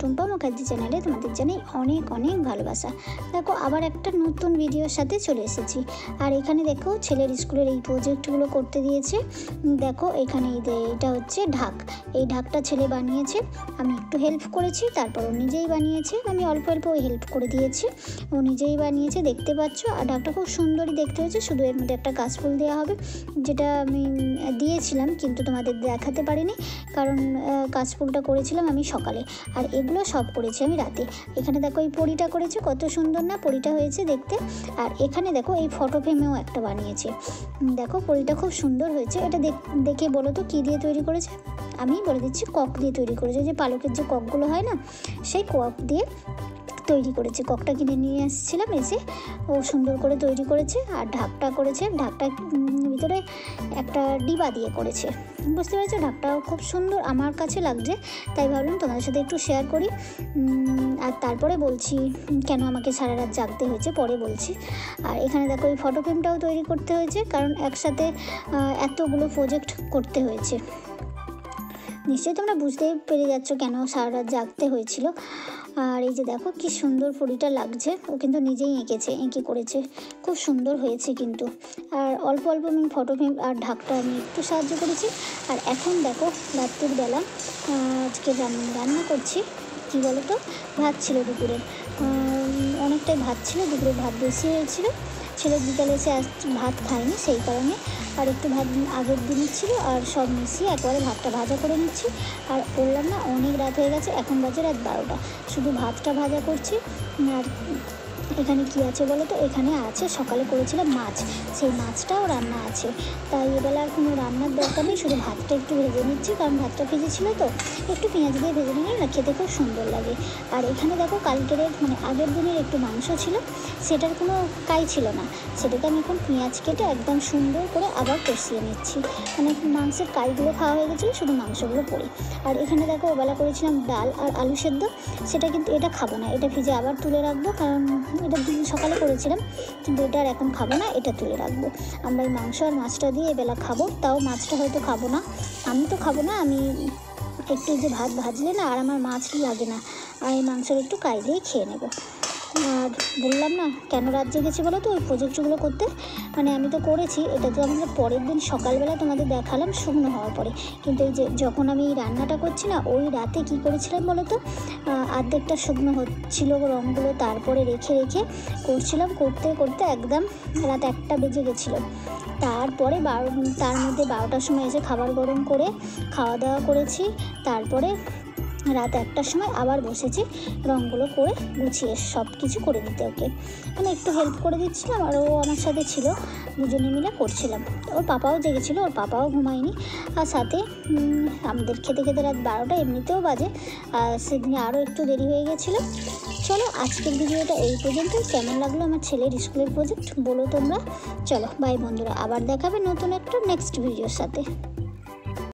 টুম্পা মুখার্জি চ্যানেলে তোমাদের জানাই অনেক অনেক ভালোবাসা। দেখো আবার একটা নতুন ভিডিওর সাথে চলে এসেছি। আর এখানে দেখো ছেলের স্কুলের এই প্রজেক্টগুলো করতে দিয়েছে। দেখো এখানে এটা হচ্ছে ঢাক, এই ঢাকটা ছেলে বানিয়েছে, আমি একটু হেল্প করেছি, তারপর ও নিজেই বানিয়েছে, আমি অল্প অল্প হেল্প করে দিয়েছি, ও নিজেই বানিয়েছে, দেখতে পাচ্ছ। আর ঢাকটা খুব সুন্দরই দেখতে হয়েছে, শুধু এর মধ্যে একটা কাশফুল দেওয়া হবে, যেটা আমি দিয়েছিলাম কিন্তু তোমাদের দেখাতে পারিনি, কারণ কাশফুলটা করেছিলাম আমি সকালে, আর এগুলো সব করেছি আমি রাতে। এখানে দেখো এই পরিটা করেছে, কত সুন্দর না পরিটা হয়েছে দেখতে। আর এখানে দেখো এই ফটো ফ্রেমেও একটা বানিয়েছে, দেখো পরিটা খুব সুন্দর হয়েছে। এটা দেখে বলো তো কী দিয়ে তৈরি করেছে? আমি বলে দিচ্ছি, কক দিয়ে তৈরি করেছে, যে পালকের যে ককগুলো হয় না, সেই কক দিয়ে তৈরি করেছে। ককটা কিনে নিয়ে এসেছিলাম, এসে ও সুন্দর করে তৈরি করেছে। আর ঢাকটা করেছে, ঢাকটা ভিতরে একটা ডিবা দিয়ে করেছে, বুঝতে পেরেছো? ঢাকটাও খুব সুন্দর আমার কাছে লাগছে, তাই ভাবলাম তোমাদের সাথে একটু শেয়ার করি। আর তারপরে বলছি কেন আমাকে সারা রাত জাগতে হয়েছে, পরে বলছি। আর এখানে দেখো এই ফটো ফ্রেমটাও তৈরি করতে হয়েছে, কারণ একসাথে এতগুলো প্রজেক্ট করতে হয়েছে। নিশ্চয়ই তোমরা বুঝতেই পেরে যাচ্ছ কেন সারা রাত জাগতে হয়েছিল। আর এই যে দেখো কি সুন্দর পরিটা লাগছে, ও কিন্তু নিজেই এঁকে করেছে, খুব সুন্দর হয়েছে কিন্তু। আর অল্প অল্প আমি ফটো ফ্রেম আর ঢাকটা আমি একটু সাহায্য করেছি। আর এখন দেখো রাত্রির বেলা আজকে রান্না করছি, কী বলো তো, ভাত ছিল দুপুরের, অনেকটাই ভাত ছিল, দুপুরে ভাত বেশি হয়েছিল। ছেলে বিকালে এসে ভাত খায়নি, সেই কারণে আর একটু ভাত আগের দিনের ছিল, আর সব মিশিয়ে একবারে ভাতটা ভাজা করে নিচ্ছি। আর বললাম না অনেক রাত হয়ে গেছে, এখন বাজে রাত 12টা, শুধু ভাতটা ভাজা করছি। আর এখানে কি আছে বলো তো, এখানে আছে সকালে করেছিলাম মাছ, সেই মাছটাও রান্না আছে, তাই এবেলা আর কোনো রান্নার দরকার নেই, শুধু ভাতটা একটু ভেজে নিচ্ছি, কারণ ভাতটা ভেজেছিল তো, একটু পেঁয়াজ দিয়ে ভেজে নিলে না খেতে খুব সুন্দর লাগে। আর এখানে দেখো কালকের আগের দিনের একটু মাংস ছিল, সেটার কোনো কাই ছিল না, সেটাকে আমি এখন পেঁয়াজ কেটে একদম সুন্দর করে আবার কষিয়ে নিচ্ছি, মাংসের কাইগুলো খাওয়া হয়ে গেছিলো, শুধু মাংসগুলো পড়ে। আর এখানে দেখো ওবেলা করেছিলাম ডাল আর আলু সেদ্ধ, সেটা কিন্তু এটা খাবো না, এটা ভিজে আবার তুলে রাখবো, কারণ এটা সকালে করেছিলাম, কিন্তু এটা আর এখন খাবো না, এটা তুলে রাখবো। আমরা এই মাংস আর মাছটা দিয়ে এবেলা খাবো, তাও মাছটা হয়তো খাবো না, আমি তো খাবো না, আমি একটু যে ভাত ভাজলে না আর আমার মাছ লাগে না, আর এই মাংসের একটু কাই দিয়ে খেয়ে নেবো। আর বললাম না কেন রাত জেগেছি বলো তো, ওই প্রজেক্টগুলো করতে, আমি তো করেছি, এটা তো আমাদের পরের দিন সকালবেলা তোমাদের দেখালাম শুকনো হওয়ার পরে, কিন্তু এই যে যখন আমি এই রান্নাটা করছি না, ওই রাতে কী করেছিলাম বলো তো, অর্ধেকটা শুকনো হচ্ছিল রঙগুলো, তারপরে রেখে করছিলাম, করতে করতে একদম রাত 1টা বেজে গেছিলো। তারপরে তার মধ্যে 12টার সময় এসে খাবার গরম করে খাওয়া দাওয়া করেছি, তারপরে রাত 1টার সময় আবার বসেছি রঙগুলো করে গুছিয়ে সব কিছু করে দিতে, ওকে একটু হেল্প করে দিচ্ছিলাম, আর ও আমার সাথে ছিল, দুজনে মিলে করছিলাম। ওর পাপাও জেগেছিলো, ওর পাপাও ঘুমায়নি, আর সাথে আমাদের খেতে খেতে রাত 12টা এমনিতেও বাজে, আর সেদিনে আরও একটু দেরি হয়ে গেছিলো। চলো আজকের ভিডিওটা এই পর্যন্তই। কেমন লাগলো আমার ছেলের স্কুলের প্রজেক্ট বলো তোমরা। চলো বাই বন্ধুরা, আবার দেখাবে নতুন একটা নেক্সট ভিডিওর সাথে।